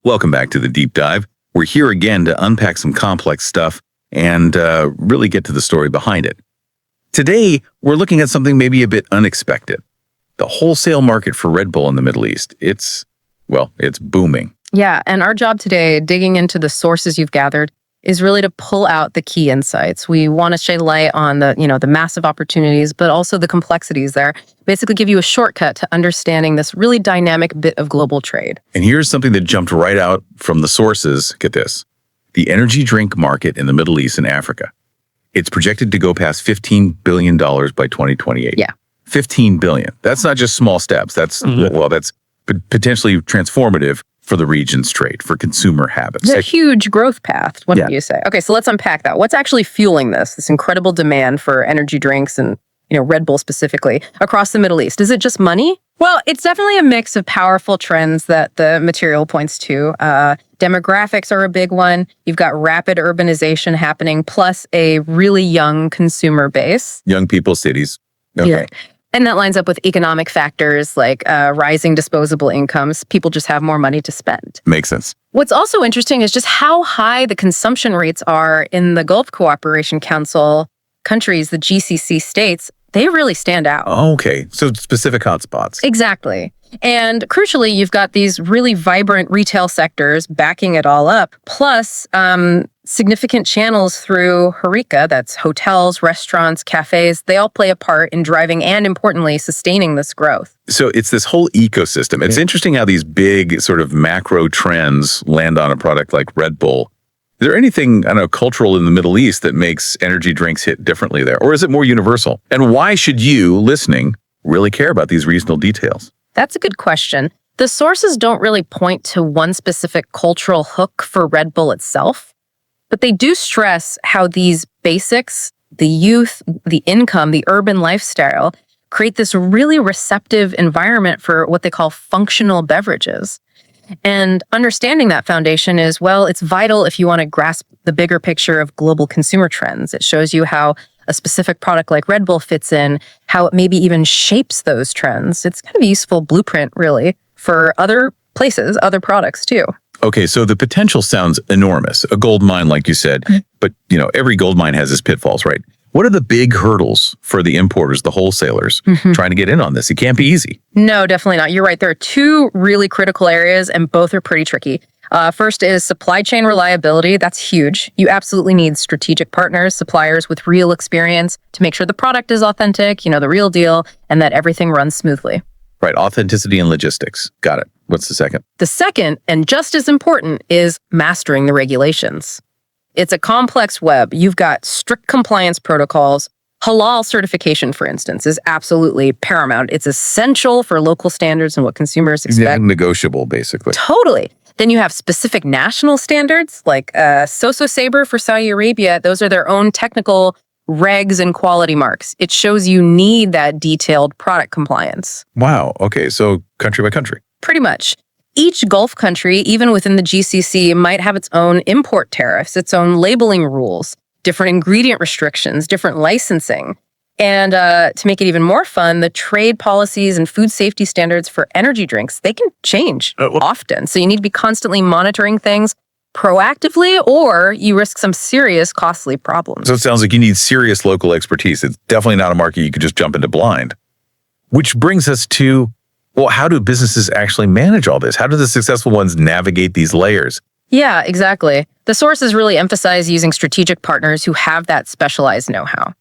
Welcome back to the Deep Dive. We're here again to unpack some complex stuff and really get to the story behind it. Today, we're looking at something maybe a bit unexpected. The wholesale market for Red Bull in the Middle East. It's booming. Yeah, and our job today, digging into the sources you've gathered, is really to pull out the key insights. We want to shed light on the massive opportunities, but also the complexities there. Basically give you a shortcut to understanding this really dynamic bit of global trade. And here's something that jumped right out from the sources. Get this. The energy drink market in the Middle East and Africa. It's projected to go past $15 billion by 2028. Yeah. $15 billion. That's not just small steps. That's potentially transformative for the region's trade, for consumer habits. It's a huge growth path, wouldn't you say? Okay, so let's unpack that. What's actually fueling this incredible demand for energy drinks and Red Bull specifically across the Middle East? Is it just money? Well, it's definitely a mix of powerful trends that the material points to. Demographics are a big one. You've got rapid urbanization happening, plus a really young consumer base. Young people, cities. Okay. Yeah. And that lines up with economic factors like rising disposable incomes. People just have more money to spend. Makes sense. What's also interesting is just how high the consumption rates are in the Gulf Cooperation Council countries, the GCC states. They really stand out. Okay, so specific hotspots. Exactly. And crucially, you've got these really vibrant retail sectors backing it all up, plus significant channels through HoReCa, that's hotels, restaurants, cafes. They all play a part in driving and, importantly, sustaining this growth. So it's this whole ecosystem. It's interesting how these big sort of macro trends land on a product like Red Bull. Is there anything, cultural in the Middle East that makes energy drinks hit differently there? Or is it more universal? And why should you, listening, really care about these regional details? That's a good question. The sources don't really point to one specific cultural hook for Red Bull itself, but they do stress how these basics, the youth, the income, the urban lifestyle, create this really receptive environment for what they call functional beverages. And understanding that foundation is, it's vital if you want to grasp the bigger picture of global consumer trends. It shows you how a specific product like Red Bull fits in, how it maybe even shapes those trends. It's kind of a useful blueprint, really, for other places, other products, too. Okay, so the potential sounds enormous. A gold mine, like you said. But, every gold mine has its pitfalls, right? What are the big hurdles for the importers, the wholesalers, trying to get in on this? It can't be easy. No, definitely not. You're right. There are two really critical areas, and both are pretty tricky. First is supply chain reliability. That's huge. You absolutely need strategic partners, suppliers with real experience to make sure the product is authentic, the real deal, and that everything runs smoothly. Right. Authenticity and logistics. Got it. What's the second? The second, and just as important, is mastering the regulations. It's a complex web. You've got strict compliance protocols. Halal certification, for instance, is absolutely paramount. It's essential for local standards and what consumers expect. Yeah, negotiable, basically. Totally. Then you have specific national standards, like Saber for Saudi Arabia. Those are their own technical regs and quality marks. It shows you need that detailed product compliance. Wow. Okay, so country by country. Pretty much. Each Gulf country, even within the GCC, might have its own import tariffs, its own labeling rules, different ingredient restrictions, different licensing. And to make it even more fun, the trade policies and food safety standards for energy drinks, they can change often. So you need to be constantly monitoring things proactively, or you risk some serious costly problems. So it sounds like you need serious local expertise. It's definitely not a market you could just jump into blind. Which brings us to, how do businesses actually manage all this? How do the successful ones navigate these layers? Yeah, exactly. The sources really emphasize using strategic partners who have that specialized know-how.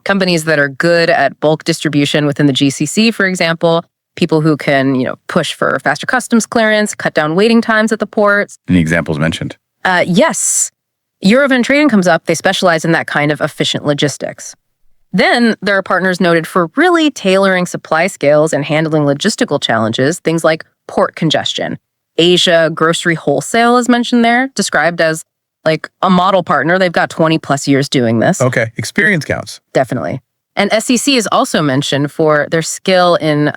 Companies that are good at bulk distribution within the GCC, for example, people who can, push for faster customs clearance, cut down waiting times at the ports. Any examples mentioned? Yes. Eurovan Trading comes up. They specialize in that kind of efficient logistics. Then there are partners noted for really tailoring supply scales and handling logistical challenges, things like port congestion. Asia Grocery Wholesale is mentioned there, described as like a model partner. They've got 20 plus years doing this. Okay, experience counts. Definitely. And SEC is also mentioned for their skill in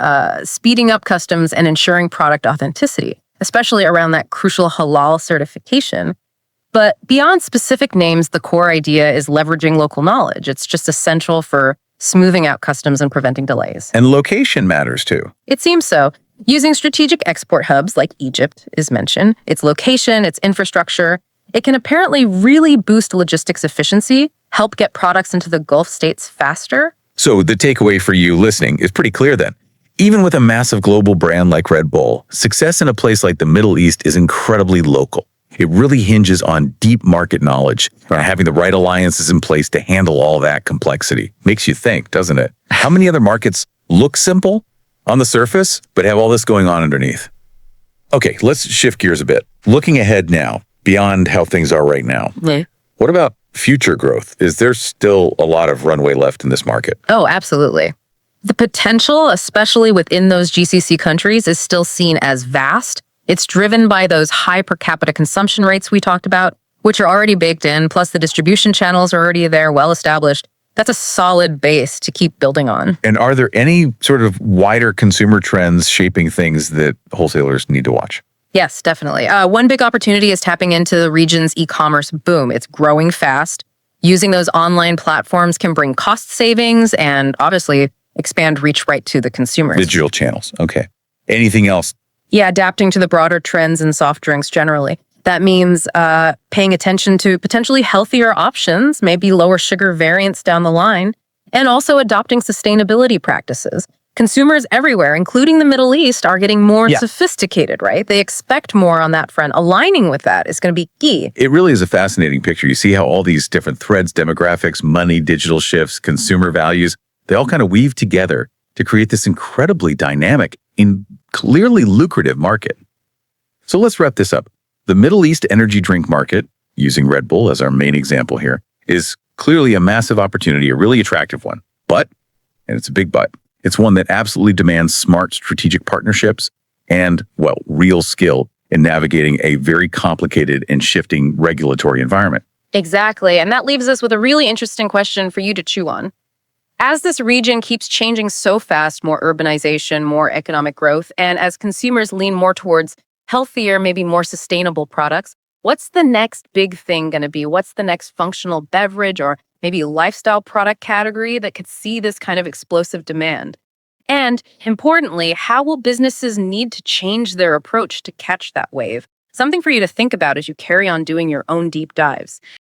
speeding up customs and ensuring product authenticity, especially around that crucial halal certification. But beyond specific names, the core idea is leveraging local knowledge. It's just essential for smoothing out customs and preventing delays. And location matters too. It seems so. Using strategic export hubs like Egypt is mentioned, its location, its infrastructure, it can apparently really boost logistics efficiency, help get products into the Gulf states faster. So the takeaway for you listening is pretty clear then. Even with a massive global brand like Red Bull, success in a place like the Middle East is incredibly local. It really hinges on deep market knowledge and having the right alliances in place to handle all that complexity. Makes you think, doesn't it? How many other markets look simple on the surface, but have all this going on underneath? Okay, let's shift gears a bit. Looking ahead now, beyond how things are right now, what about future growth? Is there still a lot of runway left in this market? Oh, absolutely. The potential, especially within those GCC countries, is still seen as vast. It's driven by those high per capita consumption rates we talked about, which are already baked in, plus the distribution channels are already there, well established. That's a solid base to keep building on. And are there any sort of wider consumer trends shaping things that wholesalers need to watch? Yes, definitely. One big opportunity is tapping into the region's e-commerce boom. It's growing fast. Using those online platforms can bring cost savings and obviously expand reach right to the consumers. Digital channels. Okay. Anything else? Yeah, adapting to the broader trends in soft drinks generally. That means paying attention to potentially healthier options, maybe lower sugar variants down the line, and also adopting sustainability practices. Consumers everywhere, including the Middle East, are getting more sophisticated, right? They expect more on that front. Aligning with that is going to be key. It really is a fascinating picture. You see how all these different threads, demographics, money, digital shifts, consumer values, they all kind of weave together to create this incredibly dynamic and clearly lucrative market. So let's wrap this up. The Middle East energy drink market, using Red Bull as our main example here, is clearly a massive opportunity, a really attractive one. But, and it's a big but, it's one that absolutely demands smart strategic partnerships and, well, real skill in navigating a very complicated and shifting regulatory environment. Exactly. And that leaves us with a really interesting question for you to chew on. As this region keeps changing so fast, more urbanization, more economic growth, and as consumers lean more towards healthier, maybe more sustainable products, what's the next big thing going to be? What's the next functional beverage or maybe lifestyle product category that could see this kind of explosive demand? And importantly, how will businesses need to change their approach to catch that wave? Something for you to think about as you carry on doing your own deep dives.